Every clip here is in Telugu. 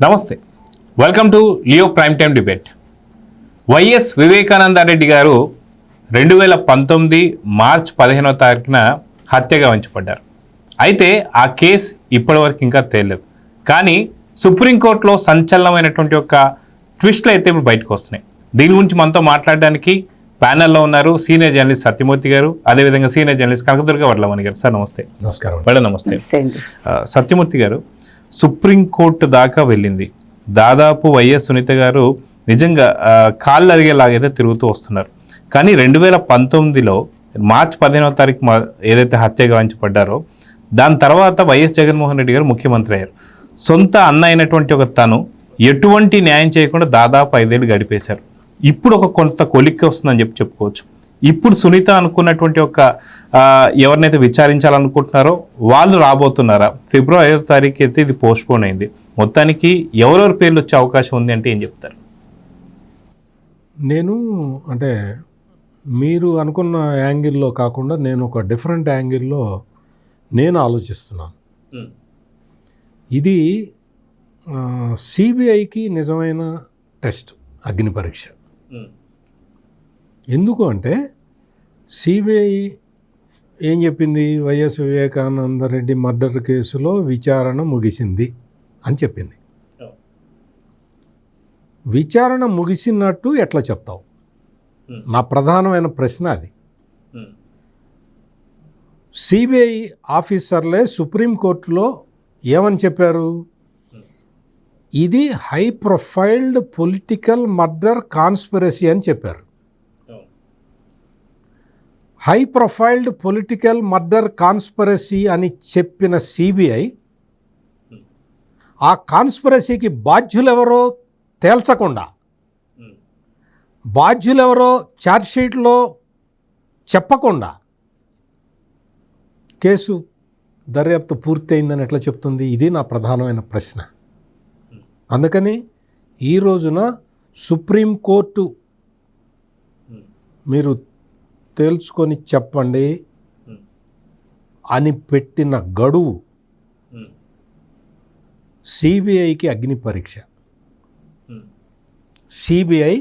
నమస్తే, welcome to Leo prime time debate. YS Vivekananda Reddy గారు 2019 మార్చ్ 15వ తారీఖున హత్యగా ఉంచబడ్డారు. అయితే ఆ కేసు ఇప్పటివరకు ఇంకా తేలలేదు. కానీ సుప్రీంకోర్టులో సంచలనమైనటువంటి ఒక ట్విస్ట్లు అయితే ఇప్పుడు బయటకు వస్తున్నాయి. దీని గురించి మనతో మాట్లాడడానికి ప్యానెల్లో ఉన్నారు సీనియర్ జర్నలిస్ట్ సత్యమూర్తి గారు, అదేవిధంగా సీనియర్ జర్నలిస్ట్ కనకదుర్గ వడ్లమణి గారు. సార్ నమస్తే. నమస్కారం. మేడం నమస్తే. సత్యమూర్తి గారు, సుప్రీంకోర్టు దాకా వెళ్ళింది. దాదాపు వైఎస్ సునీత గారు నిజంగా కాళ్ళు అరిగేలాగైతే తిరుగుతూ వస్తున్నారు. కానీ 2019లో మార్చి 15వ తారీఖు ఏదైతే హత్య గావించబడ్డారో దాని తర్వాత వైఎస్ జగన్మోహన్ రెడ్డి గారు ముఖ్యమంత్రి అయ్యారు. సొంత అన్న అయినటువంటి ఒక తను ఎటువంటి న్యాయం చేయకుండా దాదాపు 5 ఏళ్ళు గడిపేశారు. ఇప్పుడు ఒక కొంత కొలిక్కి వస్తుందని చెప్పుకోవచ్చు. ఇప్పుడు సునీత అనుకున్నటువంటి ఒక ఎవరినైతే విచారించాలనుకుంటున్నారో వాళ్ళు రాబోతున్నారా? ఫిబ్రవరి 5వ తారీఖు అయితే ఇది పోస్ట్పోన్ అయింది. మొత్తానికి ఎవరెవరి పేర్లు వచ్చే అవకాశం ఉంది అంటే ఏం చెప్తారు? నేను అంటే మీరు అనుకున్న యాంగిల్లో కాకుండా నేను ఒక డిఫరెంట్ యాంగిల్లో నేను ఆలోచిస్తున్నాను. ఇది సిబిఐకి నిజమైన టెస్ట్, అగ్ని పరీక్ష. ఎందుకు అంటే సిబిఐ ఏం చెప్పింది? వైఎస్ వివేకానంద రెడ్డి మర్డర్ కేసులో విచారణ ముగిసింది అని చెప్పింది. విచారణ ముగిసినట్టు ఎట్లా చెప్తావు? నా ప్రధానమైన ప్రశ్న అది. సిబిఐ ఆఫీసర్లే సుప్రీంకోర్టులో ఏమని చెప్పారు? ఇది high profiled political murder conspiracy అని చెప్పారు. High profiled political murder conspiracy అని చెప్పిన సిబిఐ ఆ కాన్స్పిరసీకి బాధ్యులెవరో తేల్చకుండా, బాధ్యులెవరో ఛార్జ్షీట్లో చెప్పకుండా కేసు దర్యాప్తు పూర్తయిందని ఎట్లా చెప్తుంది? ఇది నా ప్రధానమైన ప్రశ్న. అందుకని ఈ రోజున సుప్రీంకోర్టు మీరు తేల్చుకొని చెప్పండి అని పెట్టిన గడువు సిబిఐకి అగ్ని పరీక్ష. సిబిఐ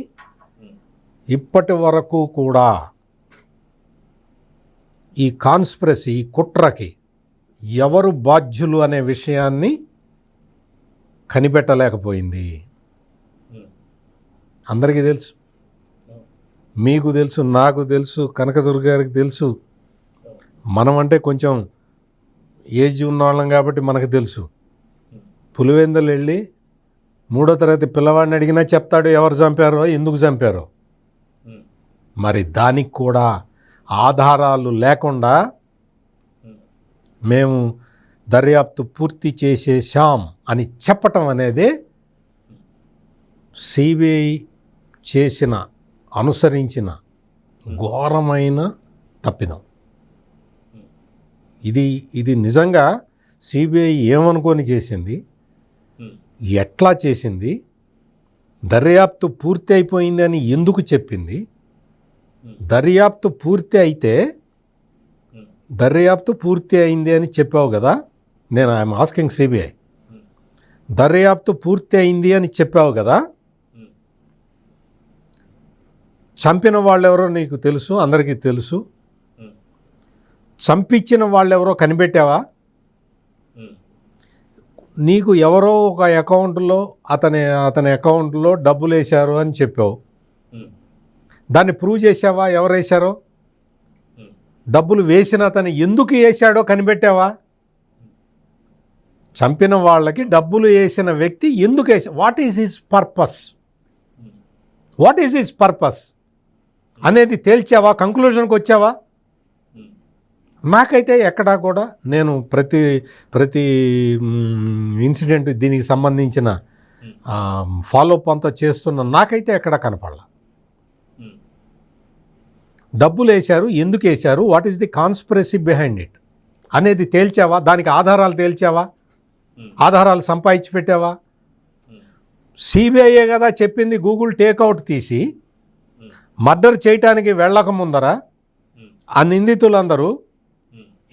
ఇప్పటి వరకు కూడా ఈ కాన్స్పిరసీ, ఈ కుట్రకి ఎవరు బాధ్యులు అనే విషయాన్ని కనిపెట్టలేకపోయింది. అందరికీ తెలుసు, మీకు తెలుసు, నాకు తెలుసు, కనకదుర్గ గారికి తెలుసు. మనం అంటే కొంచెం ఏజ్ ఉన్నవాళ్ళం కాబట్టి మనకు తెలుసు. పులివెందులు వెళ్ళి 3వ తరగతి పిల్లవాడిని అడిగినా చెప్తాడు ఎవరు చంపారో, ఎందుకు చంపారో. మరి దానికి కూడా ఆధారాలు లేకుండా మేము దర్యాప్తు పూర్తి చేసేశాం అని చెప్పటం అనేది సిబిఐ చేసిన, అనుసరించిన ఘోరమైన తప్పిదం. ఇది నిజంగా సిబిఐ ఏమనుకొని చేసింది, ఎట్లా చేసింది, దర్యాప్తు పూర్తి అయిపోయింది అని ఎందుకు చెప్పింది? దర్యాప్తు పూర్తి అయింది అని చెప్పావు కదా. నేను ఐఎమ్ ఆస్కింగ్ సిబిఐ, దర్యాప్తు పూర్తి అయింది అని చెప్పావు కదా. చంపిన వాళ్ళెవరో నీకు తెలుసు, అందరికీ తెలుసు. చంపించిన వాళ్ళెవరో కనిపెట్టావా? నీకు ఎవరో ఒక అకౌంట్లో అతని అకౌంట్లో డబ్బులు వేశారు అని చెప్పావు. దాన్ని ప్రూవ్ చేసావా? ఎవరు వేశారో? డబ్బులు వేసిన అతను ఎందుకు వేశాడో కనిపెట్టావా? చంపిన వాళ్ళకి డబ్బులు వేసిన వ్యక్తి ఎందుకు వేసా, వాట్ ఈజ్ హిస్ పర్పస్ అనేది తేల్చావా? కంక్లూజన్కి వచ్చావా? నాకైతే ఎక్కడా కూడా, నేను ప్రతి ఇన్సిడెంట్ దీనికి సంబంధించిన ఫాలోఅప్ అంతా చేస్తున్న నాకైతే ఎక్కడా కనపడలా. డబ్బులు వేశారు, ఎందుకు వేశారు, what is the conspiracy behind it అనేది తేల్చావా? దానికి ఆధారాలు తేల్చావా? ఆధారాలు సంపాదించి పెట్టావా? సిబిఐయే కదా చెప్పింది గూగుల్ టేక్అవుట్ తీసి మర్డర్ చేయటానికి వెళ్ళక ముందర ఆ నిందితులందరూ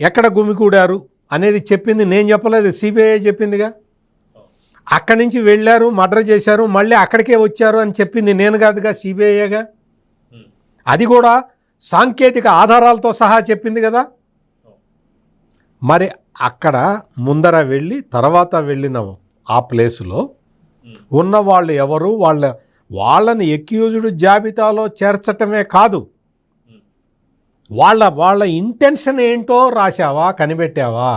ఎక్కడ గుమికూడారు అనేది చెప్పింది నేను చెప్పలేదు, సిబిఐ చెప్పిందిగా. అక్కడి నుంచి వెళ్ళారు, మర్డర్ చేశారు, మళ్ళీ అక్కడికే వచ్చారు అని చెప్పింది నేను కాదుగా, సిబిఐగా. అది కూడా సాంకేతిక ఆధారాలతో సహా చెప్పింది కదా. మరి అక్కడ ముందర వెళ్ళి తర్వాత వెళ్ళిన ఆ ప్లేసులో ఉన్న వాళ్ళు ఎవరు, వాళ్ళని ఎక్యూజ్డ్ జాబితాలో చేర్చటమే కాదు, వాళ్ళ ఇంటెన్షన్ ఏంటో రాశావా, కనిపెట్టావా,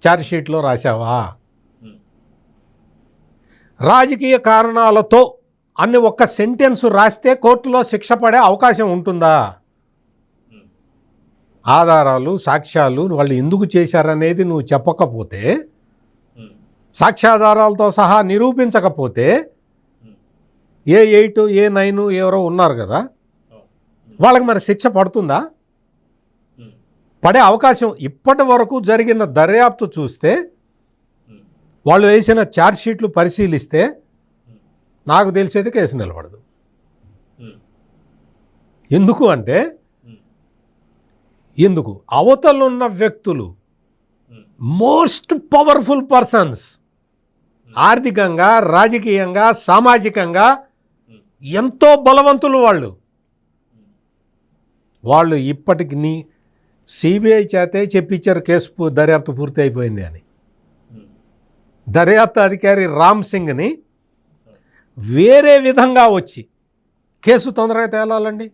ఛార్జ్షీట్లో రాశావా? రాజకీయ కారణాలతో అన్ని ఒక్క సెంటెన్స్ రాస్తే కోర్టులో శిక్ష పడే అవకాశం ఉంటుందా? ఆధారాలు, సాక్ష్యాలు వాళ్ళు ఎందుకు చేశారనేది నువ్వు చెప్పకపోతే, సాక్ష్యాధారాలతో సహా నిరూపించకపోతే, ఏ8 ఏ9 ఎవరో ఉన్నారు కదా, వాళ్ళకి మరి శిక్ష పడుతుందా? పడే అవకాశం ఇప్పటి వరకు జరిగిన దర్యాప్తు చూస్తే, వాళ్ళు వేసిన ఛార్జ్షీట్లు పరిశీలిస్తే నాకు తెలిసేది కేసు నిలబడదు. ఎందుకు అంటే, ఎందుకు అవతలున్న వ్యక్తులు మోస్ట్ పవర్ఫుల్ పర్సన్స్, ఆర్థికంగా, రాజకీయంగా, సామాజికంగా ఎంతో బలవంతులు వాళ్ళు ఇప్పటికి సిబిఐ చేతే చెప్పించారు కేసు దర్యాప్తు పూర్తి అయిపోయింది అని. దర్యాప్తు అధికారి రామ్ సింగ్ని వేరే విధంగా వచ్చి కేసు తొందరగా తేలాలండి,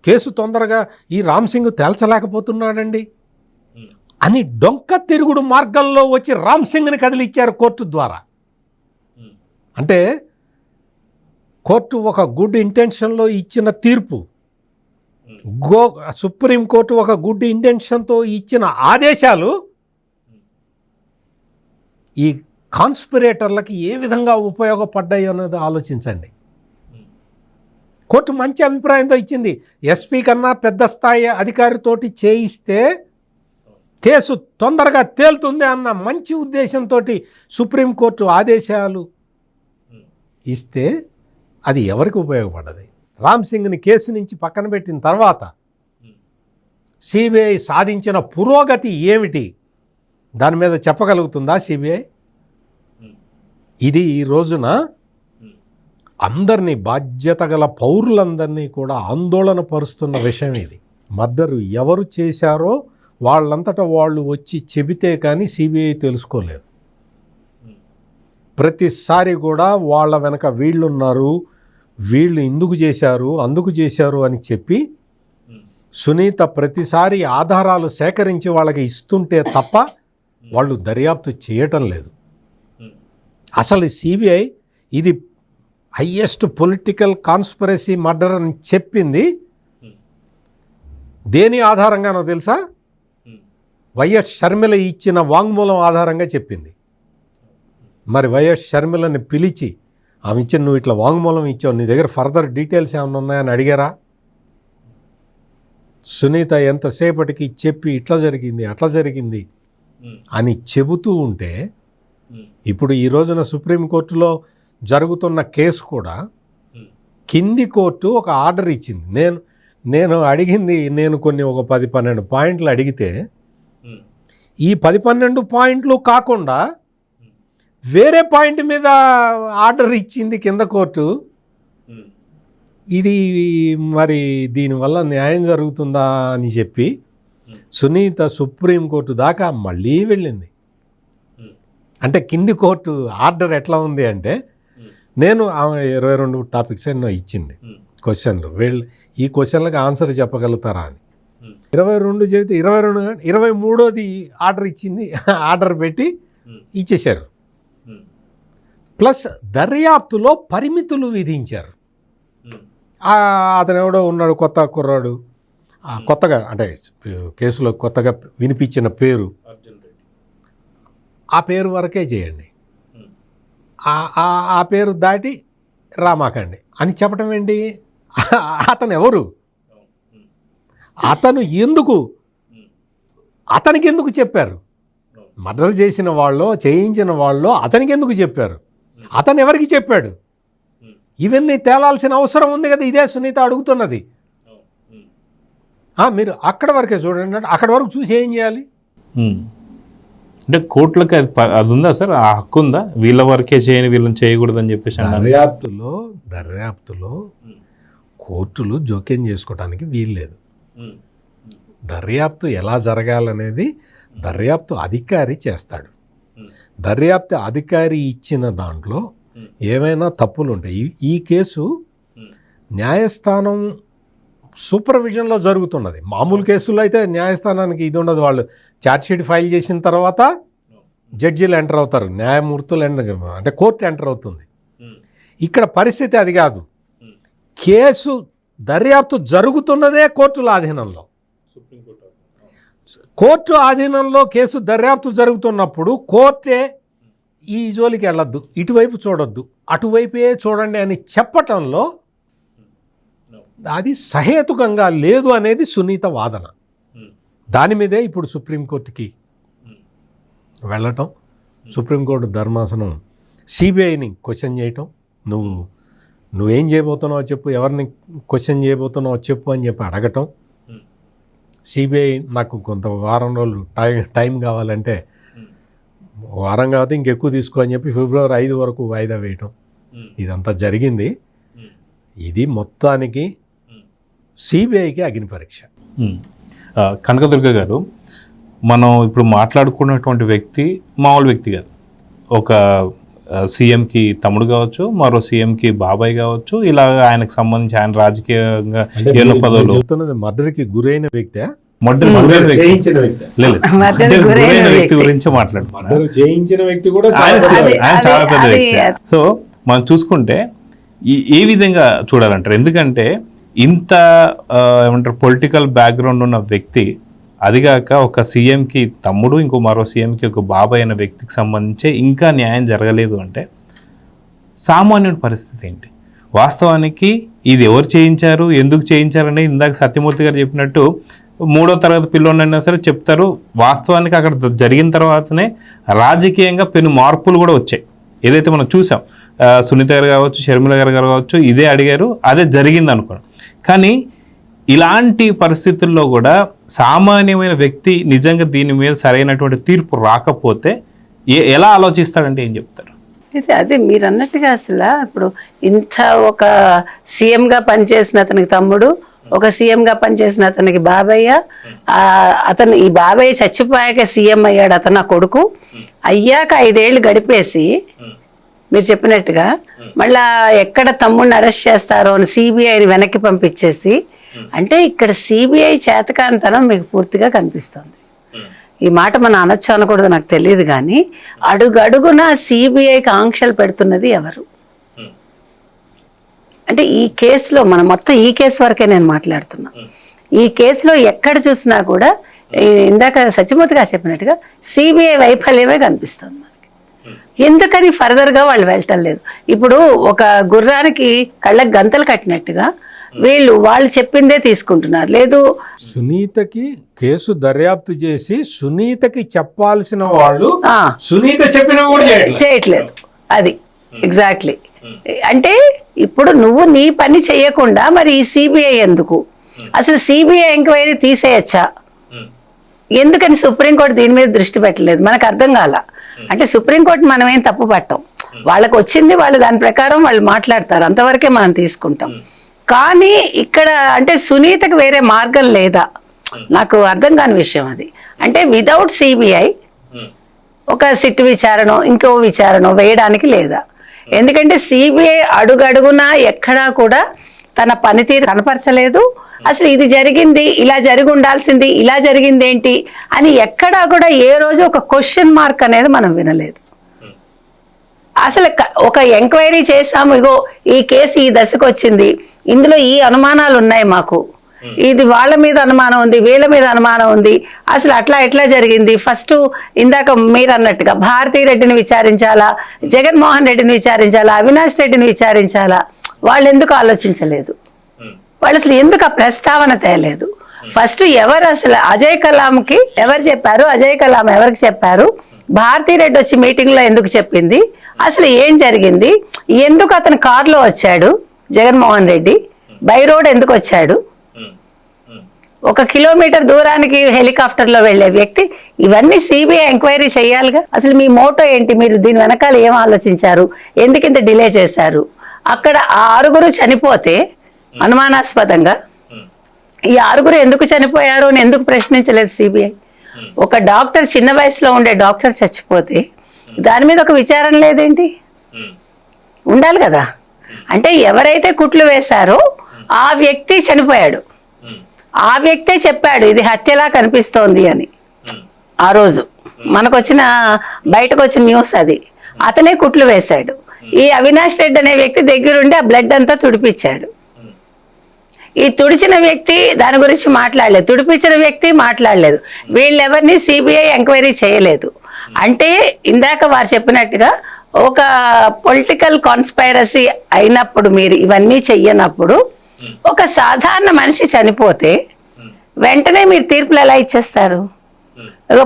కేసు తొందరగా ఈ రామ్ సింగ్ తేల్చలేకపోతున్నాడండి అని డొంక తిరుగుడు మార్గంలో వచ్చి రామ్ సింగ్ని కదిలిచ్చారు కోర్టు ద్వారా. అంటే కోర్టు ఒక గుడ్ ఇంటెన్షన్లో ఇచ్చిన తీర్పు, సుప్రీంకోర్టు ఒక గుడ్ ఇంటెన్షన్తో ఇచ్చిన ఆదేశాలు ఈ కాన్స్పిరేటర్లకి ఏ విధంగా ఉపయోగపడ్డాయి అన్నది ఆలోచించండి. కోర్టు మంచి అభిప్రాయంతో ఇచ్చింది. ఎస్పీ కన్నా పెద్ద స్థాయి అధికారితోటి చేయిస్తే కేసు తొందరగా తేలుతుంది అన్న మంచి ఉద్దేశంతో సుప్రీంకోర్టు ఆదేశాలు ఇస్తే అది ఎవరికి ఉపయోగపడ్డది? రామ్ సింగ్ని కేసు నుంచి పక్కన పెట్టిన తర్వాత సిబిఐ సాధించిన పురోగతి ఏమిటి? దాని మీద చెప్పగలుగుతుందా సిబిఐ? ఇది ఈ రోజున అందరినీ, బాధ్యత గల పౌరులందరినీ కూడా ఆందోళన పరుస్తున్న విషయం ఇది. మర్డరు ఎవరు చేశారో వాళ్ళంతటా వాళ్ళు వచ్చి చెబితే కానీ సిబిఐ తెలుసుకోలేదు. ప్రతిసారి కూడా వాళ్ళ వెనక వీళ్ళున్నారు, వీళ్ళు ఇందుకు చేశారు, అందుకు చేశారు అని చెప్పి సునీత ప్రతిసారి ఆధారాలు సేకరించి వాళ్ళకి ఇస్తుంటే తప్ప వాళ్ళు దర్యాప్తు చేయటం లేదు. అసలు సిబిఐ ఇది హయ్యెస్ట్ పొలిటికల్ కాన్స్పిరసీ మర్డర్ అని చెప్పింది దేని ఆధారంగానో తెలుసా? వైఎస్ షర్మిల ఇచ్చిన వాంగ్మూలం ఆధారంగా చెప్పింది. మరి వైఎస్ షర్మిలని పిలిచి ఆమె ఇచ్చిన, నువ్వు ఇట్లా వాంగ్మూలం ఇచ్చావు, నీ దగ్గర ఫర్దర్ డీటెయిల్స్ ఏమైనా ఉన్నాయని అడిగారా? సునీత ఎంతసేపటికి చెప్పి ఇట్లా జరిగింది, అట్లా జరిగింది అని చెబుతూ ఉంటే, ఇప్పుడు ఈ రోజున సుప్రీంకోర్టులో జరుగుతున్న కేసు కూడా కింది కోర్టు ఒక ఆర్డర్ ఇచ్చింది. నేను అడిగింది, నేను కొన్ని ఒక 10-12 పాయింట్లు అడిగితే, ఈ 10-12 పాయింట్లు కాకుండా వేరే పాయింట్ మీద ఆర్డర్ ఇచ్చింది కింద కోర్టు. ఇది మరి దీనివల్ల న్యాయం జరుగుతుందా అని చెప్పి సునీత సుప్రీంకోర్టు దాకా మళ్ళీ వెళ్ళింది. అంటే కింది కోర్టు ఆర్డర్ ఎట్లా ఉంది అంటే, నేను 22 టాపిక్స్ ఎన్నో ఇచ్చింది క్వశ్చన్లు, ఈ క్వశ్చన్లకు ఆన్సర్ చెప్పగలుగుతారా అని. 22 చెబితే 23ది ఆర్డర్ ఇచ్చింది, ఆర్డర్ పెట్టి ఇచ్చేశారు. ప్లస్ దర్యాప్తులో పరిమితులు విధించారు. అతను ఎవడో ఉన్నాడు, కొత్త కుర్రాడు, కొత్తగా అంటే కేసులో కొత్తగా వినిపించిన పేరు, ఆ పేరు వరకే చేయండి, ఆ పేరు దాటి రామాకండి అని చెప్పటం ఏంటి? అతను ఎవరు? అతను ఎందుకు, అతనికి ఎందుకు చెప్పారు? మర్డర్ చేసిన వాళ్ళు, చేయించిన వాళ్ళు అతనికి ఎందుకు చెప్పారు? అతను ఎవరికి చెప్పాడు? ఇవన్నీ తేలాల్సిన అవసరం ఉంది కదా. ఇదే సునీత అడుగుతున్నది. మీరు అక్కడ వరకే చూడండి, అక్కడ వరకు చూసి ఏం చేయాలి? అంటే కోర్టులకు అది ఉందా సార్, ఆ హక్కు ఉందా, వీళ్ళ వరకే చేయని వీళ్ళని చేయకూడదు అని చెప్పేసి అన్నారు. దర్యాప్తులో కోర్టులు జోక్యం చేసుకోవడానికి వీల్లేదు. దర్యాప్తు ఎలా జరగాలనేది దర్యాప్తు అధికారి చేస్తాడు. దర్యాప్తు అధికారి ఇచ్చిన దాంట్లో ఏమైనా తప్పులు ఉంటాయి. ఈ కేసు న్యాయస్థానం సూపర్విజన్లో జరుగుతున్నది. మామూలు కేసుల్లో అయితే న్యాయస్థానానికి ఇది ఉండదు. వాళ్ళు ఛార్జ్షీట్ ఫైల్ చేసిన తర్వాత జడ్జీలు ఎంటర్ అవుతారు, న్యాయమూర్తులు అంటే కోర్టు ఎంటర్ అవుతుంది. ఇక్కడ పరిస్థితి అది కాదు. కేసు దర్యాప్తు జరుగుతున్నదే కోర్టుల ఆధీనంలో. కోర్టు ఆధీనంలో కేసు దర్యాప్తు జరుగుతున్నప్పుడు కోర్టే ఈ జోలికి వెళ్ళొద్దు, ఇటువైపు చూడొద్దు, అటువైపే చూడండి అని చెప్పటంలో అది సహేతుకంగా లేదు అనేది సునీత వాదన. దాని మీదే ఇప్పుడు సుప్రీంకోర్టుకి వెళ్ళటం, సుప్రీంకోర్టు ధర్మాసనం సిబిఐని క్వశ్చన్ చేయటం, నువ్వేం చేయబోతున్నావో చెప్పు, ఎవరిని క్వశ్చన్ చేయబోతున్నావో చెప్పు అని చెప్పి అడగటం. సిబిఐ నాకు కొంత వారం రోజులు టైం కావాలంటే, వారం కాదు ఇంకెక్కువ తీసుకో అని చెప్పి ఫిబ్రవరి 5 వరకు వాయిదా వేయటం. ఇదంతా జరిగింది. ఇది మొత్తానికి సిబిఐకి అగ్ని పరీక్ష. కనకదుర్గ గారు, మనం ఇప్పుడు మాట్లాడుకున్నటువంటి వ్యక్తి మామూలు వ్యక్తి కాదు. ఒక సీఎంకి తమ్ముడు కావచ్చు, మరో సీఎంకి బాబాయ్ కావచ్చు, ఇలా ఆయనకు సంబంధించి ఆయన రాజకీయంగా ఎన్నో పదవులు. చెప్తున్నది మర్డర్కి గురైన వ్యక్తి, చేయించిన వ్యక్తి గురించి మాట్లాడుతున్నారు. చేయించిన వ్యక్తి కూడా ఆయన చాలా పెద్ద వ్యక్తి. సో మనం చూసుకుంటే ఏ విధంగా చూడాలంటారు? ఎందుకంటే ఇంత ఏమంటారు పొలిటికల్ బ్యాక్గ్రౌండ్ ఉన్న వ్యక్తి, అదిగాక ఒక సీఎంకి తమ్ముడు, ఇంకో మరో సీఎంకి ఒక బాబాయ్ అనే వ్యక్తికి సంబంధించి ఇంకా న్యాయం జరగలేదు అంటే సామాన్యుడి పరిస్థితి ఏంటి? వాస్తవానికి ఇది ఎవరు చేయించారు, ఎందుకు చేయించారని ఇందాక సత్యమూర్తి గారు చెప్పినట్టు 3వ తరగతి పిల్లోనైనా సరే చెప్తారు. వాస్తవానికి అక్కడ జరిగిన తర్వాతనే రాజకీయంగా పెను మార్పులు కూడా వచ్చాయి. ఏదైతే మనం చూసాం, సునీత గారు కావచ్చు, షర్మిల గారు కావచ్చు, ఇదే అడిగారు, అదే జరిగింది అనుకోండి. కానీ ఇలాంటి పరిస్థితుల్లో కూడా సామాన్యమైన వ్యక్తి నిజంగా దీని మీద సరైనటువంటి తీర్పు రాకపోతే ఎలా ఆలోచిస్తాడంటే ఏం చెప్తారు? అదే మీరు అన్నట్టుగా అసలు ఇప్పుడు ఇంత ఒక సీఎంగా పనిచేసిన అతనికి తమ్ముడు, ఒక సీఎంగా పనిచేసిన అతనికి బాబయ్య, అతను ఈ బాబయ్య చచ్చిపోయాక సీఎం అయ్యాడు, అతను నా కొడుకు అయ్యాక 5 ఏళ్ళు గడిపేసి మీరు చెప్పినట్టుగా మళ్ళా ఎక్కడ తమ్ముడిని అరెస్ట్ చేస్తారో అని సిబిఐని వెనక్కి పంపించేసి, అంటే ఇక్కడ సిబిఐ చేతకానితనం మీకు పూర్తిగా కనిపిస్తుంది. ఈ మాట మనం అనొచ్చు అనకూడదు నాకు తెలియదు, కానీ అడుగడుగున సిబిఐకి ఆంక్షలు పెడుతున్నది ఎవరు? అంటే ఈ కేసులో మనం మొత్తం ఈ కేసు వరకే నేను మాట్లాడుతున్నా. ఈ కేసులో ఎక్కడ చూసినా కూడా ఇందాక సత్యమూర్తి గారు చెప్పినట్టుగా సిబిఐ వైఫల్యమే కనిపిస్తుంది మనకి. ఎందుకని ఫర్దర్గా వాళ్ళు వెళ్ళటం లేదు? ఇప్పుడు ఒక గుర్రానికి కళ్ళకి గంతలు కట్టినట్టుగా వాళ్ళు చెప్పిందే తీసుకుంటున్నారు. లేదు, సునీతకి కేసు దర్యాప్తు చేసి సునీతకి చెప్పాల్సిన వాళ్ళు సునీత చెప్పిన కూడా చేయట్లేదు. అది ఎగ్జాక్ట్లీ. అంటే ఇప్పుడు నువ్వు నీ పని చేయకుండా మరి ఈ సిబిఐ ఎందుకు? అసలు సిబిఐ ఎంక్వైరీ తీసేయచ్చా? ఎందుకని సుప్రీంకోర్టు దీని మీద దృష్టి పెట్టలేదు? మనకు అర్థం కాల. అంటే సుప్రీంకోర్టు మనం ఏం తప్పు పట్టాం, వాళ్ళకి వచ్చింది వాళ్ళు దాని ప్రకారం వాళ్ళు మాట్లాడతారు, అంతవరకే మనం తీసుకుంటాం. కానీ ఇక్కడ అంటే సునీతకు వేరే మార్గం లేదా? నాకు అర్థం కాని విషయం అది. అంటే వితౌట్ సిబిఐ ఒక సిట్ విచారణ, ఇంకో విచారణ వేయడానికి లేదా? ఎందుకంటే సిబిఐ అడుగడుగునా ఎక్కడా కూడా తన పనితీరు కనపరచలేదు. అసలు ఇది జరిగింది, ఇలా జరిగి ఉండాల్సింది, ఇలా జరిగింది ఏంటి అని ఎక్కడా కూడా ఏ రోజు ఒక క్వశ్చన్ మార్క్ అనేది మనం వినలేదు. అసలు ఒక ఎంక్వైరీ చేసాము, ఇగో ఈ కేసు ఈ దశకు వచ్చింది, ఇందులో ఈ అనుమానాలు ఉన్నాయి మాకు, ఇది వాళ్ళ మీద అనుమానం ఉంది, వీళ్ళ మీద అనుమానం ఉంది, అసలు అట్లా ఎట్లా జరిగింది? ఫస్ట్ ఇందాక మీరు అన్నట్టుగా భారతీ రెడ్డిని విచారించాలా, జగన్మోహన్ రెడ్డిని విచారించాలా, అవినాష్ రెడ్డిని విచారించాలా? వాళ్ళు ఎందుకు ఆలోచించలేదు? వాళ్ళు అసలు ఎందుకు ఆ ప్రస్తావన తేలేదు? ఫస్ట్ ఎవరు అసలు అజయ్ కలాంకి ఎవరు చెప్పారు? అజయ్ కలాం ఎవరికి చెప్పారు? భారతీ రెడ్డి వచ్చి మీటింగ్లో ఎందుకు చెప్పింది? అసలు ఏం జరిగింది? ఎందుకు అతను కారులో వచ్చాడు జగన్మోహన్ రెడ్డి? బై రోడ్ ఎందుకు వచ్చాడు? 1 కిలోమీటర్ దూరానికి హెలికాప్టర్లో వెళ్ళే వ్యక్తి, ఇవన్నీ సిబిఐ ఎంక్వైరీ చేయాలిగా. అసలు మీ మోటో ఏంటి? మీరు దీని వెనకాల ఏం ఆలోచించారు? ఎందుకు ఇంత డిలే చేశారు? అక్కడ ఆ 6 చనిపోతే అనుమానాస్పదంగా ఈ 6 ఎందుకు చనిపోయారు అని ఎందుకు ప్రశ్నించలేదు సిబిఐ? ఒక డాక్టర్, చిన్న వయసులో ఉండే డాక్టర్ చచ్చిపోతే దాని మీద ఒక విచారణ లేదేంటి? ఉండాలి కదా. అంటే ఎవరైతే కుట్లు వేశారో ఆ వ్యక్తి చనిపోయాడు, ఆ వ్యక్తే చెప్పాడు ఇది హత్యలా కనిపిస్తోంది అని. ఆ రోజు బయటకు వచ్చిన న్యూస్ అది. అతనే కుట్లు వేశాడు. ఈ అవినాష్ రెడ్డి అనే వ్యక్తి దగ్గరుండి ఆ బ్లడ్ అంతా తుడిపించాడు. ఈ తుడిచిన వ్యక్తి దాని గురించి మాట్లాడలేదు, తుడిపించిన వ్యక్తి మాట్లాడలేదు. వీళ్ళెవరిని సిబిఐ ఎంక్వైరీ చేయలేదు. అంటే ఇందాక వారు చెప్పినట్టుగా ఒక పొలిటికల్ కాన్స్పైరసీ అయినప్పుడు, మీరు ఇవన్నీ చెయ్యనప్పుడు, ఒక సాధారణ మనిషి చనిపోతే వెంటనే మీరు తీర్పులు ఎలా ఇచ్చేస్తారు?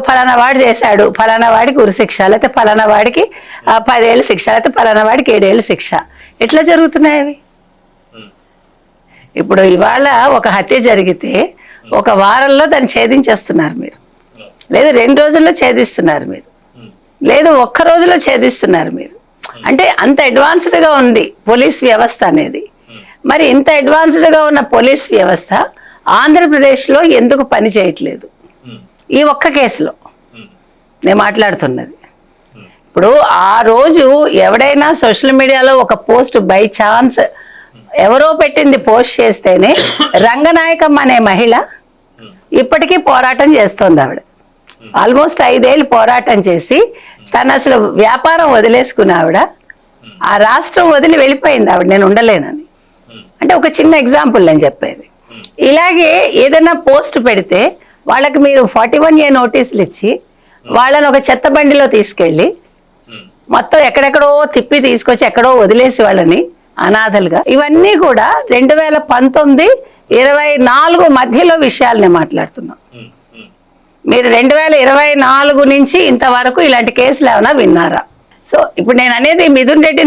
ఫలానా వాడు చేశాడు, ఫలానా వాడికి ఉరిశిక్ష, లేకపోతే ఫలానా వాడికి 10 ఏళ్ళ శిక్ష, లేకపోతే ఫలానా వాడికి 7 ఏళ్ళ శిక్ష. ఎట్లా జరుగుతున్నాయి అవి? ఇప్పుడు ఇవాళ ఒక హత్య జరిగితే 1 వారంలో దాన్ని ఛేదించేస్తున్నారు మీరు, లేదు 2 రోజుల్లో ఛేదిస్తున్నారు మీరు, లేదు 1 రోజులో ఛేదిస్తున్నారు మీరు. అంటే అంత అడ్వాన్స్డ్గా ఉంది పోలీస్ వ్యవస్థ అనేది. మరి ఇంత అడ్వాన్స్డ్గా ఉన్న పోలీస్ వ్యవస్థ ఆంధ్రప్రదేశ్లో ఎందుకు పని చేయట్లేదు? ఈ ఒక్క కేసులో నేను మాట్లాడుతున్నది. ఇప్పుడు ఆ రోజు ఎవడైనా సోషల్ మీడియాలో ఒక పోస్ట్ బై ఛాన్స్ ఎవరో పెట్టింది పోస్ట్ చేస్తేనే రంగనాయకమ్మ అనే మహిళ ఇప్పటికీ పోరాటం చేస్తోంది. ఆవిడ ఆల్మోస్ట్ 5 ఏళ్ళు పోరాటం చేసి తను అసలు వ్యాపారం వదిలేసుకున్న ఆవిడ ఆ రాష్ట్రం వదిలి వెళ్ళిపోయింది. ఆవిడ నేను ఉండలేనని. అంటే ఒక చిన్న ఎగ్జాంపుల్ నేను చెప్పేది. ఇలాగే ఏదైనా పోస్ట్ పెడితే వాళ్ళకి మీరు 41A నోటీసులు ఇచ్చి వాళ్ళని ఒక చెత్త బండిలో తీసుకెళ్ళి మొత్తం ఎక్కడెక్కడో తిప్పి తీసుకొచ్చి ఎక్కడో వదిలేసి వాళ్ళని అనాథలుగా, ఇవన్నీ కూడా 2019, 24 మధ్యలో విషయాలు నేను మాట్లాడుతున్నాం. మీరు 2024 నుంచి ఇంతవరకు ఇలాంటి కేసులు ఏమైనా విన్నారా? సో ఇప్పుడు నేను అనేది మిథున్ రెడ్డి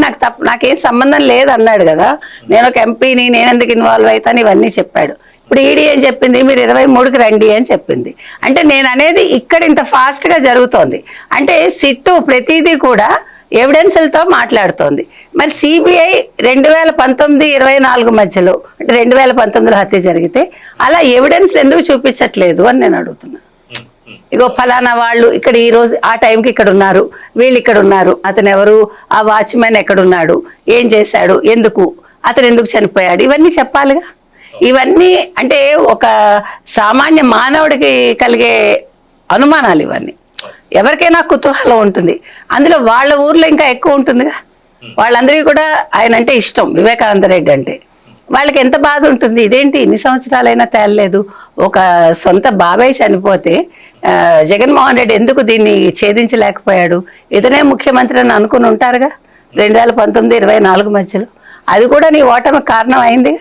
నాకేం సంబంధం లేదు అన్నాడు కదా, నేను ఒక ఎంపీని, నేను ఎందుకు ఇన్వాల్వ్ అవుతాను ఇవన్నీ చెప్పాడు. ఇప్పుడు ఈడీ ఏం చెప్పింది? మీరు 23కి రండి అని చెప్పింది. అంటే నేను అనేది ఇక్కడ ఇంత ఫాస్ట్గా జరుగుతోంది. అంటే సిట్టు ప్రతిదీ కూడా ఎవిడెన్స్లతో మాట్లాడుతోంది. మరి సిబిఐ 2019, 24 మధ్యలో, అంటే 2019లో హత్య జరిగితే అలా ఎవిడెన్స్లు ఎందుకు చూపించట్లేదు అని నేను అడుగుతున్నా. ఇగో ఫలానా వాళ్ళు ఇక్కడ ఈ రోజు ఆ టైంకి ఇక్కడ ఉన్నారు, వీళ్ళు ఇక్కడ ఉన్నారు, అతను ఎవరు, ఆ వాచ్మెన్ ఎక్కడున్నాడు, ఏం చేశాడు, అతను ఎందుకు చనిపోయాడు, ఇవన్నీ చెప్పాలిగా. ఇవన్నీ అంటే ఒక సామాన్య మానవుడికి కలిగే అనుమానాలు ఇవన్నీ. ఎవరికైనా కుతూహలం ఉంటుంది. అందులో వాళ్ళ ఊర్లో ఇంకా ఎక్కువ ఉంటుందిగా. వాళ్ళందరికీ కూడా ఆయన అంటే ఇష్టం, వివేకానంద రెడ్డి అంటే. వాళ్ళకి ఎంత బాధ ఉంటుంది, ఇదేంటి ఇన్ని సంవత్సరాలైనా తేలలేదు, ఒక సొంత బాబాయ్ చనిపోతే జగన్మోహన్ రెడ్డి ఎందుకు దీన్ని ఛేదించలేకపోయాడు, ఇతనే ముఖ్యమంత్రి అని అనుకుని ఉంటారుగా 2019, 24 మధ్యలో. అది కూడా నీ ఓటమికి కారణం అయింది.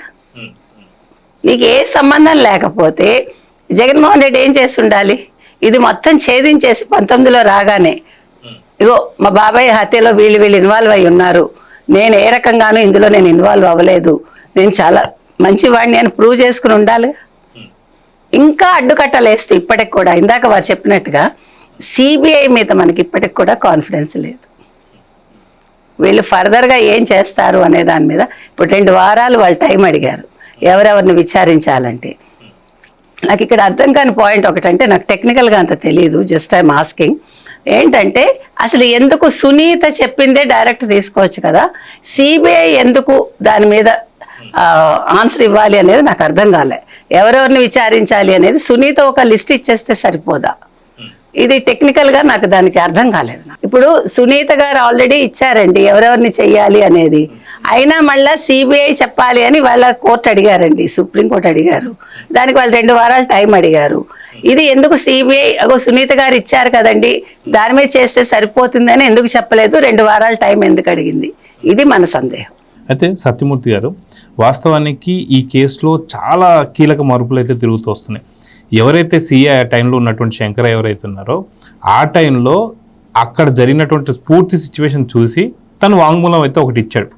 నీకు ఏ సంబంధం లేకపోతే జగన్మోహన్ రెడ్డి ఏం చేసి ఉండాలి? ఇది మొత్తం ఛేదించేసి 19లో రాగానే ఇగో మా బాబాయ్ హత్యలో వీళ్ళు ఇన్వాల్వ్ అయి ఉన్నారు, నేను ఏ రకంగానూ ఇందులో నేను ఇన్వాల్వ్ అవ్వలేదు, నేను చాలా మంచివాడిని అని ప్రూవ్ చేసుకుని ఉండాలి. ఇంకా అడ్డుకట్టలేస్తూ ఇప్పటికి కూడా ఇందాక వారు చెప్పినట్టుగా సిబిఐ మీద మనకి ఇప్పటికి కూడా కాన్ఫిడెన్స్ లేదు. వీళ్ళు ఫర్దర్గా ఏం చేస్తారు అనే దాని మీద ఇప్పుడు 2 వారాలు వాళ్ళు టైం అడిగారు ఎవరెవరిని విచారించాలంటే. నాకు ఇక్కడ అర్థం కాని పాయింట్ ఒకటంటే, నాకు టెక్నికల్గా అంత తెలియదు, జస్ట్ ఐఎమ్ ఆస్కింగ్. ఏంటంటే అసలు ఎందుకు సునీత చెప్పిందే డైరెక్ట్ తీసుకోవచ్చు కదా, సిబిఐ ఎందుకు దాని మీద ఆన్సర్ ఇవ్వాలి అనేది నాకు అర్థం కాలే. ఎవరెవరిని విచారించాలి అనేది సునీత ఒక లిస్ట్ ఇచ్చేస్తే సరిపోదా? ఇది టెక్నికల్గా నాకు దానికి అర్థం కాలేదు. ఇప్పుడు సునీత గారు ఆల్రెడీ ఇచ్చారండి ఎవరెవరిని చెయ్యాలి అనేది. అయినా మళ్ళీ సిబిఐ చెప్పాలి అని వాళ్ళ కోర్టు అడిగారండి, సుప్రీంకోర్టు అడిగారు. దానికి వాళ్ళు 2 వారాలు టైం అడిగారు. ఇది ఎందుకు సిబిఐ సునీత గారు ఇచ్చారు కదండి దాని మీద చేస్తే సరిపోతుందని ఎందుకు చెప్పలేదు, 2 వారాలు టైం ఎందుకు అడిగింది? ఇది మన సందేహం. అయితే సత్యమూర్తి గారు, వాస్తవానికి ఈ కేసులో చాలా కీలక మార్పులు అయితే తిరుగుతూ వస్తున్నాయి. ఎవరైతే సిఐ ఆ టైంలో ఉన్నటువంటి శంకర్ ఎవరైతే ఉన్నారో ఆ టైంలో అక్కడ జరిగినటువంటి పూర్తి సిచ్యువేషన్ చూసి తను వాంగ్మూలం అయితే ఒకటి ఇచ్చాడు.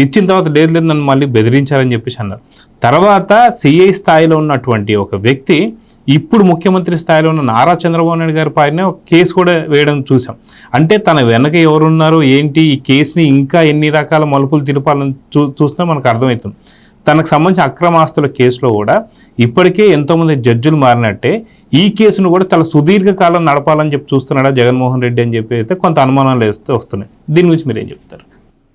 ఇచ్చిన తర్వాత లేదు నన్ను మళ్ళీ బెదిరించారని చెప్పేసి అన్నారు. తర్వాత సిఐ స్థాయిలో ఉన్నటువంటి ఒక వ్యక్తి ఇప్పుడు ముఖ్యమంత్రి స్థాయిలో ఉన్న నారా చంద్రబాబు నాయుడు గారి పైన ఒక కేసు కూడా వేయడం చూసాం. అంటే తన వెనక ఎవరున్నారో ఏంటి, ఈ కేసుని ఇంకా ఎన్ని రకాల మలుపులు తిరపాలని చూస్తున్నా మనకు అర్థమవుతుంది. తనకు సంబంధించిన అక్రమ ఆస్తుల కేసులో కూడా ఇప్పటికే ఎంతోమంది జడ్జిలు మారినట్టే ఈ కేసును కూడా చాలా సుదీర్ఘకాలం నడపాలని చెప్పి చూస్తున్నాడా జగన్మోహన్ రెడ్డి అని చెప్పి అయితే కొంత అనుమానాలు వేస్తే వస్తున్నాయి. దీని గురించి మీరు ఏం చెప్తారు?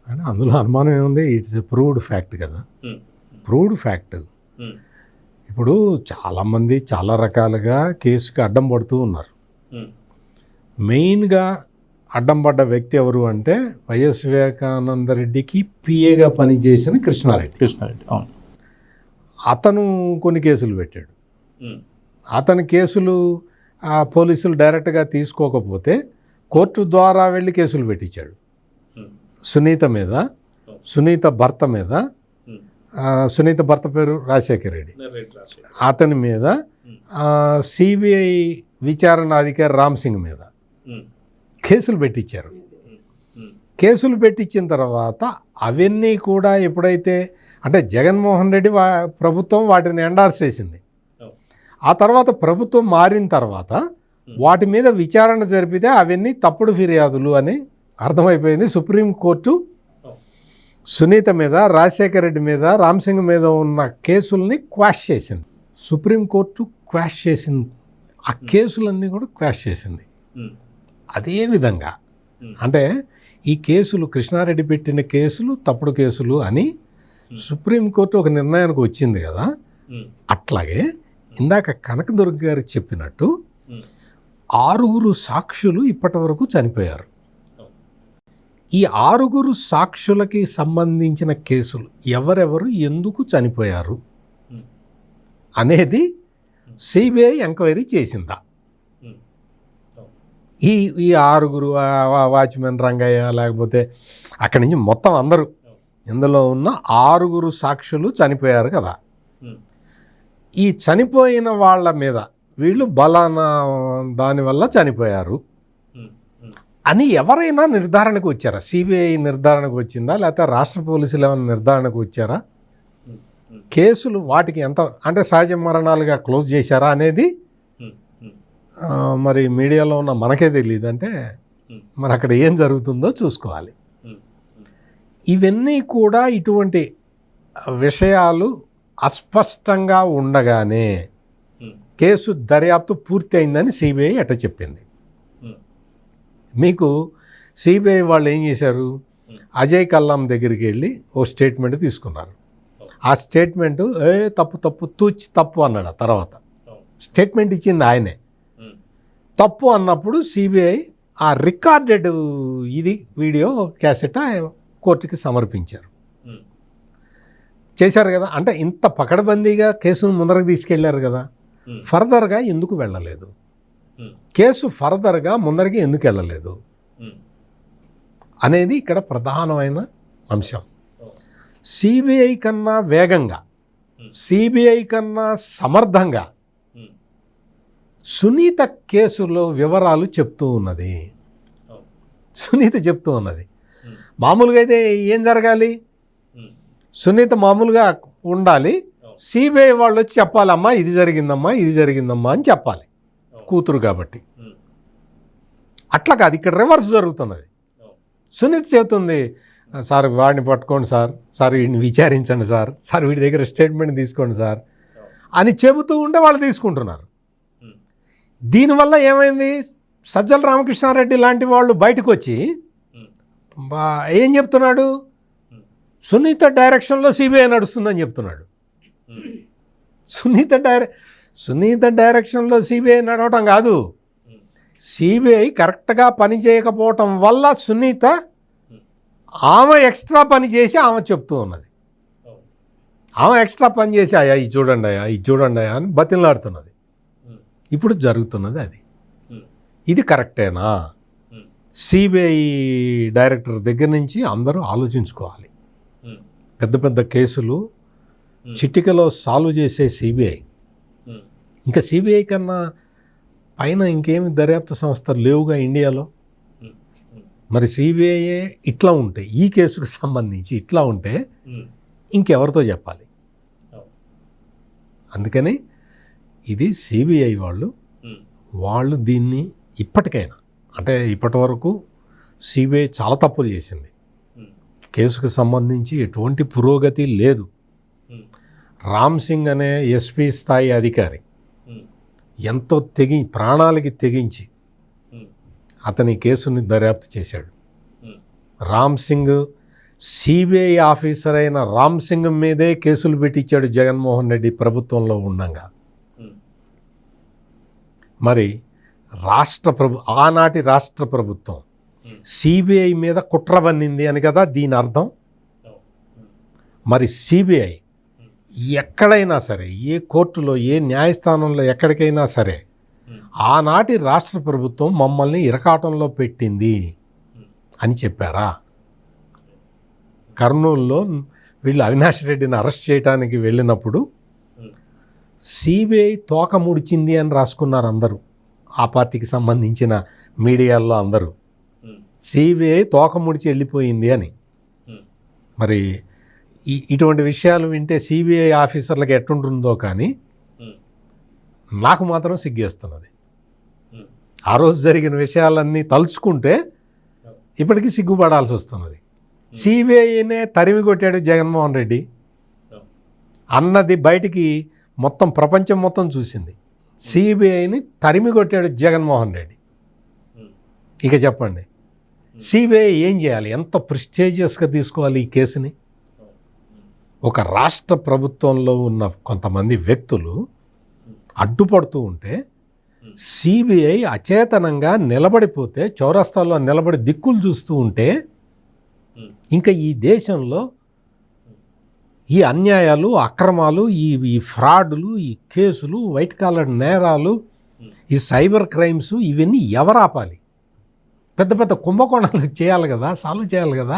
అంటే అందులో అనుమానం ఏముంది, ఇట్స్ ప్రూవ్డ్ ఫ్యాక్ట్ కదా, ప్రూవ్డ్ ఫ్యాక్ట్. ఇప్పుడు చాలామంది చాలా రకాలుగా కేసుకి అడ్డం పడుతూ ఉన్నారు. మెయిన్గా అడ్డం పడ్డ వ్యక్తి ఎవరు అంటే వైఎస్ వివేకానంద రెడ్డికి పిఏగా పనిచేసిన కృష్ణారెడ్డి. అవును. అతను కొన్ని కేసులు పెట్టాడు. అతని కేసులు పోలీసులు డైరెక్ట్గా తీసుకోకపోతే కోర్టు ద్వారా వెళ్ళి కేసులు పెట్టించాడు. సునీత మీద, సునీత భర్త మీద, సునీత భర్త పేరు రాజశేఖర్ రెడ్డి, అతని మీద, సిబిఐ విచారణ అధికారి రామ్ సింగ్ మీద కేసులు పెట్టించారు. కేసులు పెట్టించిన తర్వాత అవన్నీ కూడా ఎప్పుడైతే అంటే జగన్మోహన్ రెడ్డి ప్రభుత్వం వాటిని ఎండార్స్ చేసింది. ఆ తర్వాత ప్రభుత్వం మారిన తర్వాత వాటి మీద విచారణ జరిపితే అవన్నీ తప్పుడు ఫిర్యాదులు అని అర్థమైపోయింది. సుప్రీంకోర్టు సునీత మీద, రాజశేఖర రెడ్డి మీద, రామ్ సింగ్ మీద ఉన్న కేసుల్ని క్వాష్ చేసింది. సుప్రీంకోర్టు క్వాష్ చేసింది, ఆ కేసులన్నీ కూడా క్వాష్ చేసింది. అదేవిధంగా అంటే ఈ కేసులు కృష్ణారెడ్డి పెట్టిన కేసులు తప్పుడు కేసులు అని సుప్రీంకోర్టు ఒక నిర్ణయానికి వచ్చింది కదా. అట్లాగే ఇందాక కనకదుర్గ గారు చెప్పినట్టు 6 సాక్షులు ఇప్పటి వరకు చనిపోయారు. ఈ 6 సాక్షులకి సంబంధించిన కేసులు ఎవరెవరు ఎందుకు చనిపోయారు అనేది సిబిఐ ఎంక్వైరీ చేసిందా? ఈ 6 వాచ్మెన్ రంగయ్య లేకపోతే అక్కడి నుంచి మొత్తం అందరూ ఇందులో ఉన్న 6 సాక్షులు చనిపోయారు కదా. ఈ చనిపోయిన వాళ్ళ మీద వీళ్ళు బలానా దానివల్ల చనిపోయారు అని ఎవరైనా నిర్ధారణకు వచ్చారా? సిబిఐ నిర్ధారణకు వచ్చిందా, లేకపోతే రాష్ట్ర పోలీసులు ఏమైనా నిర్ధారణకు వచ్చారా? కేసులు వాటికి ఎంత అంటే సహజ మరణాలుగా క్లోజ్ చేశారా అనేది మరి మీడియాలో ఉన్న మనకే తెలియదు. అంటే మరి అక్కడ ఏం జరుగుతుందో చూసుకోవాలి. ఇవన్నీ కూడా ఇటువంటి విషయాలు అస్పష్టంగా ఉండగానే కేసు దర్యాప్తు పూర్తి అయిందని సిబిఐ అట్ట చెప్పింది. మీకు సిబిఐ వాళ్ళు ఏం చేశారు, అజయ్ కల్లాం దగ్గరికి వెళ్ళి ఓ స్టేట్మెంట్ తీసుకున్నారు. ఆ స్టేట్మెంటు తప్పు తూచి తప్పు అన్నాడు. ఆ తర్వాత స్టేట్మెంట్ ఇచ్చింది ఆయనే. తప్పు అన్నప్పుడు సిబిఐ ఆ రికార్డెడ్ ఇది వీడియో క్యాసెట్ కోర్టుకి సమర్పించారు. చేశారు కదా. అంటే ఇంత పకడ్బందీగా కేసును ముందరకు తీసుకెళ్లారు కదా. ఫర్దర్గా ఎందుకు వెళ్ళలేదు? కేసు ఫర్దర్గా ముందరికి ఎందుకు వెళ్ళలేదు అనేది ఇక్కడ ప్రధానమైన అంశం. సిబిఐ కన్నా వేగంగా, సిబిఐ కన్నా సమర్థంగా సునీత కేసులో వివరాలు చెప్తూ ఉన్నది. సునీత చెప్తూ ఉన్నది. మామూలుగా అయితే ఏం జరగాలి, సునీత మామూలుగా ఉండాలి, సిబిఐ వాళ్ళు వచ్చి చెప్పాలమ్మా ఇది జరిగిందమ్మా ఇది జరిగిందమ్మా అని చెప్పాలి, కూతురు కాబట్టి. అట్లా కాదు, ఇక్కడ రివర్స్ జరుగుతున్నది. సునీత చెబుతుంది, సార్ వాడిని పట్టుకోండి సార్, సార్ వీడిని విచారించండి సార్, సార్ వీడి దగ్గర స్టేట్మెంట్ తీసుకోండి సార్ అని చెబుతూ ఉంటే వాళ్ళు తీసుకుంటున్నారు. దీనివల్ల ఏమైంది, సజ్జల రామకృష్ణారెడ్డి లాంటి వాళ్ళు బయటకు వచ్చి ఏం చెప్తున్నాడు, సునీత డైరెక్షన్లో సిబిఐ నడుస్తుందని చెప్తున్నాడు. సునీత డైరెక్షన్లో సిబిఐ నడవటం కాదు, సిబిఐ కరెక్ట్గా పని చేయకపోవటం వల్ల సునీత ఆమె ఎక్స్ట్రా పని చేసి ఆమె చెప్తూ ఉన్నది. ఆమె ఎక్స్ట్రా పని చేసి అయ్యా ఇది చూడండి అయ్యా ఇది చూడండి అయ్యా అని బతిలాడుతున్నది. ఇప్పుడు జరుగుతున్నది అది. ఇది కరెక్టేనా? సిబిఐ డైరెక్టర్ దగ్గర నుంచి అందరూ ఆలోచించుకోవాలి. పెద్ద పెద్ద కేసులు చిటికలో సాల్వ్ చేసే సిబిఐ, ఇంకా సిబిఐ కన్నా పైన ఇంకేమి దర్యాప్తు సంస్థలు లేవుగా ఇండియాలో. మరి సిబిఐ ఇట్లా ఉంటే, ఈ కేసుకు సంబంధించి ఇట్లా ఉంటే ఇంకెవరితో చెప్పాలి? అందుకని ఇది సిబిఐ వాళ్ళు దీన్ని ఇప్పటికైనా, అంటే ఇప్పటి వరకు సిబిఐ చాలా తప్పులు చేసింది, కేసుకు సంబంధించి ఎటువంటి పురోగతి లేదు. రామ్ సింగ్ అనే ఎస్పీ స్థాయి అధికారి ఎంతో ప్రాణాలకి తెగించి అతని కేసుని దర్యాప్తు చేశాడు. రామ్ సింగ్ సిబిఐ ఆఫీసర్ అయిన రామ్ సింగ్ మీదే కేసులు పెట్టించాడు జగన్మోహన్ రెడ్డి ప్రభుత్వంలో ఉండగా. మరి ఆనాటి రాష్ట్ర ప్రభుత్వం సిబిఐ మీద కుట్ర పన్నింది అని కదా దీని అర్థం. మరి సిబిఐ ఎక్కడైనా సరే, ఏ కోర్టులో, ఏ న్యాయస్థానంలో ఎక్కడికైనా సరే ఆనాటి రాష్ట్ర ప్రభుత్వం మమ్మల్ని ఇరకాటంలో పెట్టింది అని చెప్పారా? కర్నూలులో వీళ్ళు అవినాష్ రెడ్డిని అరెస్ట్ చేయడానికి వెళ్ళినప్పుడు సిబిఐ తోక ముడిచింది అని రాసుకున్నారు అందరూ, ఆ పార్టీకి సంబంధించిన మీడియాల్లో అందరూ సిబిఐ తోక ముడిచి వెళ్ళిపోయింది అని. మరి ఇటువంటి విషయాలు వింటే సిబిఐ ఆఫీసర్లకు ఎట్టుంటుందో కానీ నాకు మాత్రం సిగ్గేస్తున్నది. ఆ రోజు జరిగిన విషయాలన్నీ తలుచుకుంటే ఇప్పటికీ సిగ్గుపడాల్సి వస్తున్నది. సిబిఐనే తరిమి కొట్టాడు జగన్మోహన్ రెడ్డి అన్నది బయటికి మొత్తం ప్రపంచం మొత్తం చూసింది. సిబిఐని తరిమి కొట్టాడు జగన్మోహన్ రెడ్డి. ఇక చెప్పండి, సిబిఐ ఏం చేయాలి? ఎంత ప్రెస్టీజియస్గా తీసుకోవాలి ఈ కేసుని? ఒక రాష్ట్ర ప్రభుత్వంలో ఉన్న కొంతమంది వ్యక్తులు అడ్డుపడుతూ ఉంటే సిబిఐ అచేతనంగా నిలబడిపోతే, చౌరస్తాలో నిలబడి దిక్కులు చూస్తూ ఉంటే ఇంకా ఈ దేశంలో ఈ అన్యాయాలు, అక్రమాలు, ఈ ఫ్రాడ్లు, ఈ కేసులు, వైట్ కాలర్ నేరాలు, ఈ సైబర్ క్రైమ్స్ ఇవన్నీ ఎవరు ఆపాలి? పెద్ద పెద్ద కుంభకోణాలు చేయాలి కదా, సాల్వ్ చేయాలి కదా,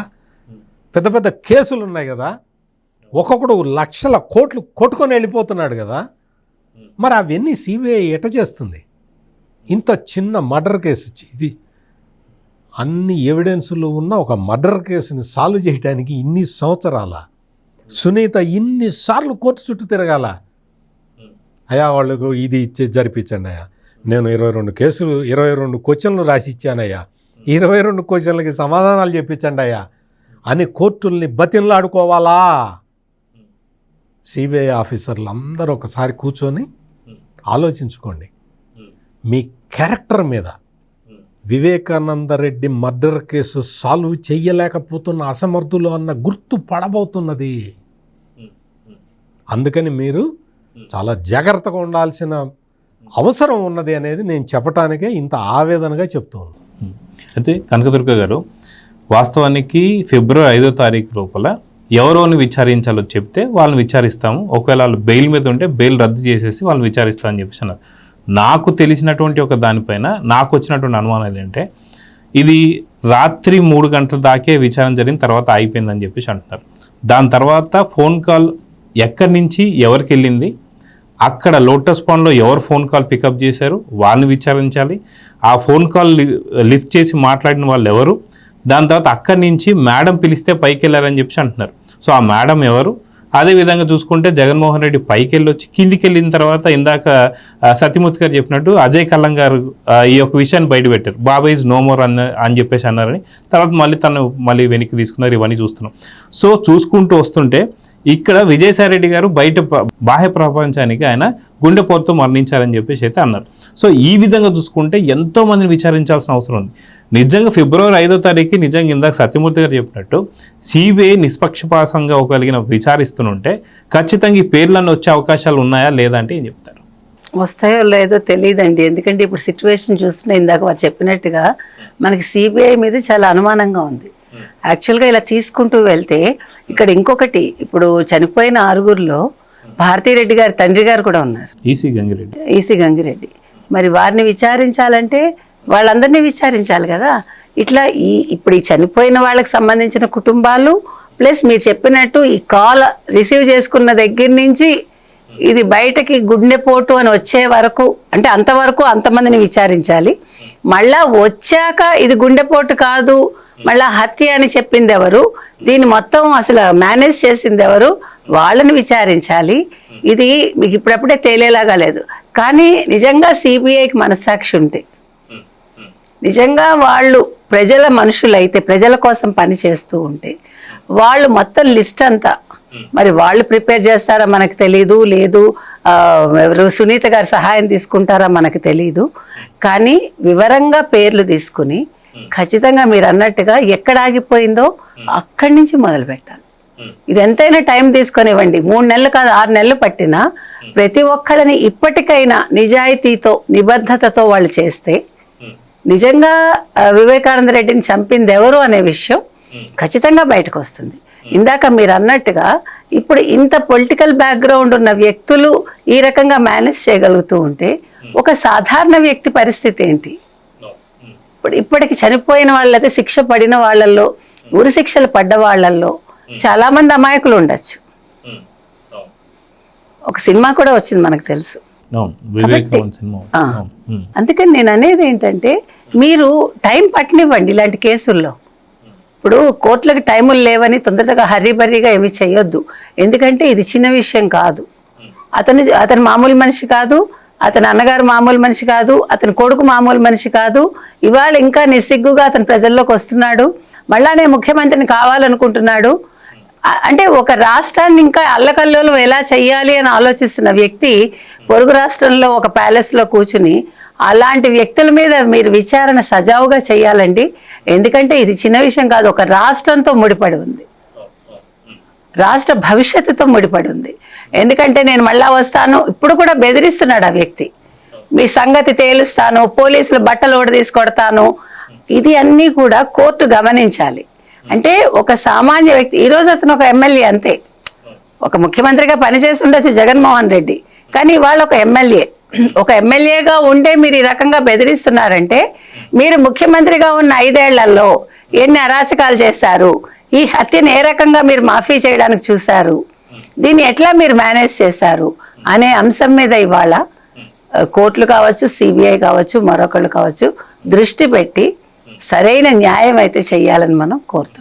పెద్ద పెద్ద కేసులు ఉన్నాయి కదా, ఒక్కొక్కడు లక్షల కోట్లు కొట్టుకొని వెళ్ళిపోతున్నాడు కదా. మరి అవన్నీ సిబిఐ ఎట చేస్తుంది? ఇంత చిన్న మర్డర్ కేసు, ఇది అన్ని ఎవిడెన్సులు ఉన్న ఒక మర్డర్ కేసుని సాల్వ్ చేయడానికి ఇన్ని సంవత్సరాల సునీత ఇన్నిసార్లు కోర్టు చుట్టూ తిరగాల. అయ్యా వాళ్ళకు ఇది ఇచ్చి జరిపించండి అయ్యా, నేను 22 క్వశ్చన్లు రాసి ఇచ్చానయ్యా, 22 క్వశ్చన్లకి సమాధానాలు చెప్పించండి అయ్యా అని కోర్టుల్ని బతిన్లాడుకోవాలా? సిబిఐ ఆఫీసర్లు అందరూ ఒకసారి కూర్చొని ఆలోచించుకోండి. మీ క్యారెక్టర్ మీద Vivekananda Reddy murder case solve చెయ్యలేకపోతున్న అసమర్థులు అన్న గుర్తు పడబోతున్నది. అందుకని మీరు చాలా జాగ్రత్తగా ఉండాల్సిన అవసరం ఉన్నది అనేది నేను చెప్పటానికే ఇంత ఆవేదనగా చెప్తున్నాను. అయితే కనకదుర్గ గారు, వాస్తవానికి ఫిబ్రవరి 5వ తారీఖు లోపల ఎవరోని విచారించాలో చెప్తే వాళ్ళని విచారిస్తాము, ఒకవేళ వాళ్ళు బెయిల్ మీద ఉంటే బెయిల్ రద్దు చేసేసి వాళ్ళని విచారిస్తామని చెప్పేసి అన్నారు. నాకు తెలిసినటువంటి ఒక దానిపైన నాకు వచ్చినటువంటి అనుమానం ఏంటంటే, ఇది రాత్రి 3 గంటల దాకే విచారణ జరిగిన తర్వాత అయిపోయిందని చెప్పేసి అంటున్నారు. దాని తర్వాత ఫోన్ కాల్ ఎక్కడి నుంచి ఎవరికి వెళ్ళింది, అక్కడ లోటస్ పాండ్లో ఎవరు ఫోన్ కాల్ పికప్ చేశారు వాళ్ళని విచారించాలి. ఆ ఫోన్ కాల్ లిఫ్ట్ చేసి మాట్లాడిన వాళ్ళు ఎవరు, దాని తర్వాత అక్కడి నుంచి మేడం పిలిస్తే పైకి వెళ్ళారని చెప్పి అంటున్నారు. సో ఆ మేడం ఎవరు? అదేవిధంగా చూసుకుంటే జగన్మోహన్ రెడ్డి పైకి వెళ్ళొచ్చి కిందికి వెళ్ళిన తర్వాత ఇందాక సత్యమూర్తి గారు చెప్పినట్టు అజయ్ కల్లం గారు ఈ యొక్క విషయాన్ని బయటపెట్టారు, బాబాయ్ ఈజ్ నో మోర్ అని చెప్పేసి అన్నారని. తర్వాత మళ్ళీ వెనక్కి తీసుకున్నారు. ఇవన్నీ చూస్తున్నాం. సో చూసుకుంటూ వస్తుంటే ఇక్కడ విజయసాయిరెడ్డి గారు బయట బాహ్య ప్రపంచానికి ఆయన గుండెపోటుతో మరణించారని చెప్పేసి అయితే అన్నారు. సో ఈ విధంగా చూసుకుంటే ఎంతో మందిని విచారించాల్సిన అవసరం ఉంది. నిజంగా ఫిబ్రవరి 5వ తారీఖు నిజంగా ఇందాక సత్యమూర్తి గారు చెప్పినట్టు సిబిఐ నిష్పక్షపాతంగా ఒకలిగిన విచారిస్తుంటే ఖచ్చితంగా ఈ పేర్లన్నీ వచ్చే అవకాశాలు ఉన్నాయా లేదా అంటే ఏం చెప్తారు? వస్తాయో లేదో తెలియదండి. ఎందుకంటే ఇప్పుడు సిచ్యువేషన్ చూస్తున్నా ఇందాక వారు చెప్పినట్టుగా మనకి సిబిఐ మీద చాలా అనుమానంగా ఉంది. యాక్చువల్గా ఇలా తీసుకుంటూ వెళ్తే ఇక్కడ ఇంకొకటి, ఇప్పుడు చనిపోయిన 6గురిలో భారతీరెడ్డి గారి తండ్రి గారు కూడా ఉన్నారు, ఈసీ గంగిరెడ్డి. మరి వారిని విచారించాలంటే వాళ్ళందరినీ విచారించాలి కదా. ఇట్లా ఇప్పుడు ఈ చనిపోయిన వాళ్ళకి సంబంధించిన కుటుంబాలు ప్లస్ మీరు చెప్పినట్టు ఈ కాల్ రిసీవ్ చేసుకున్న దగ్గర నుంచి ఇది బయటకి గుండెపోటు అని వచ్చే వరకు, అంటే అంతవరకు అంతమందిని విచారించాలి. మళ్ళా వచ్చాక ఇది గుండెపోటు కాదు, మళ్ళా హత్య అని చెప్పింది ఎవరు, దీన్ని మొత్తం అసలు మేనేజ్ చేసింది ఎవరు, వాళ్ళని విచారించాలి. ఇది మీకు ఇప్పుడప్పుడే తేలేలాగా లేదు. కానీ నిజంగా సిబిఐకి మనస్సాక్షి ఉంటే, నిజంగా వాళ్ళు ప్రజల మనుషులైతే, ప్రజల కోసం పని చేస్తూ ఉంటే, వాళ్ళు మొత్తం లిస్ట్ అంతా మరి వాళ్ళు ప్రిపేర్ చేస్తారా మనకు తెలీదు, లేదు ఎవరు సునీత గారి సహాయం తీసుకుంటారా మనకు తెలీదు. కానీ వివరంగా పేర్లు తీసుకుని ఖచ్చితంగా మీరు అన్నట్టుగా ఎక్కడ ఆగిపోయిందో అక్కడి నుంచి మొదలు పెట్టాలి. ఇది ఎంతైనా టైం తీసుకొనివ్వండి, 3 నెలలు కాదు 6 నెలలు పట్టినా ప్రతి ఒక్కళ్ళని ఇప్పటికైనా నిజాయితీతో నిబద్ధతతో వాళ్ళు చేస్తే నిజంగా వివేకానంద రెడ్డిని చంపింది ఎవరు అనే విషయం ఖచ్చితంగా బయటకు వస్తుంది. ఇందాక మీరు అన్నట్టుగా ఇప్పుడు ఇంత పొలిటికల్ బ్యాక్గ్రౌండ్ ఉన్న వ్యక్తులు ఈ రకంగా మేనేజ్ చేయగలుగుతూ ఉంటే ఒక సాధారణ వ్యక్తి పరిస్థితి ఏంటి? ఇప్పటికి చనిపోయిన వాళ్ళైతే శిక్ష పడిన వాళ్ళల్లో, ఉరి శిక్షలు పడ్డ వాళ్ళల్లో చాలా మంది అమాయకులు ఉండొచ్చు. ఒక సినిమా కూడా వచ్చింది మనకు తెలుసు. అందుకని నేను అనేది ఏంటంటే మీరు టైం పట్టనివ్వండి ఇలాంటి కేసుల్లో. ఇప్పుడు కోర్టులకు టైములు లేవని తొందరగా హర్రీబర్రీగా ఏమి చేయొద్దు. ఎందుకంటే ఇది చిన్న విషయం కాదు. అతను మామూలు మనిషి కాదు, అతని అన్నగారు మామూలు మనిషి కాదు, అతని కొడుకు మామూలు మనిషి కాదు. ఇవాళ ఇంకా నిస్సిగ్గుగా అతను ప్రజల్లోకి వస్తున్నాడు, మళ్ళానే ముఖ్యమంత్రిని కావాలనుకుంటున్నాడు. అంటే ఒక రాష్ట్రాన్ని ఇంకా అల్లకల్లోలం ఎలా చెయ్యాలి అని ఆలోచిస్తున్న వ్యక్తి పొరుగు రాష్ట్రంలో ఒక ప్యాలెస్లో కూర్చుని అలాంటి వ్యక్తుల మీద మీరు విచారణ సజావుగా చేయాలండి. ఎందుకంటే ఇది చిన్న విషయం కాదు, ఒక రాష్ట్రంతో ముడిపడి ఉంది, రాష్ట్ర భవిష్యత్తుతో ముడిపడి ఉంది. ఎందుకంటే నేను మళ్ళా వస్తాను, ఇప్పుడు కూడా బెదిరిస్తున్నాడు ఆ వ్యక్తి, మీ సంగతి తేలుస్తాను, పోలీసులు బట్టలు ఓడ తీసుకొడతాను. ఇది అన్నీ కూడా కోర్టు గమనించాలి. అంటే ఒక సామాన్య వ్యక్తి, ఈరోజు అతను ఒక ఎమ్మెల్యే అంతే, ఒక ముఖ్యమంత్రిగా పనిచేసి ఉండొచ్చు జగన్మోహన్ రెడ్డి, కానీ వాళ్ళు ఒక ఎమ్మెల్యే. ఒక ఎమ్మెల్యేగా ఉండే మీరు ఈ రకంగా బెదిరిస్తున్నారంటే మీరు ముఖ్యమంత్రిగా ఉన్న 5 ఏళ్లలో ఎన్ని అరాచకాలు చేశారు, ఈ హత్యను ఏ రకంగా మీరు మాఫీ చేయడానికి చూశారు, దీన్ని ఎట్లా మీరు మేనేజ్ చేశారు అనే అంశం మీద ఇవాళ కోర్టులు కావచ్చు, సిబిఐ కావచ్చు, మరొకళ్ళు కావచ్చు దృష్టి పెట్టి సరైన న్యాయం అయితే చెయ్యాలని మనం కోరుతున్నాం.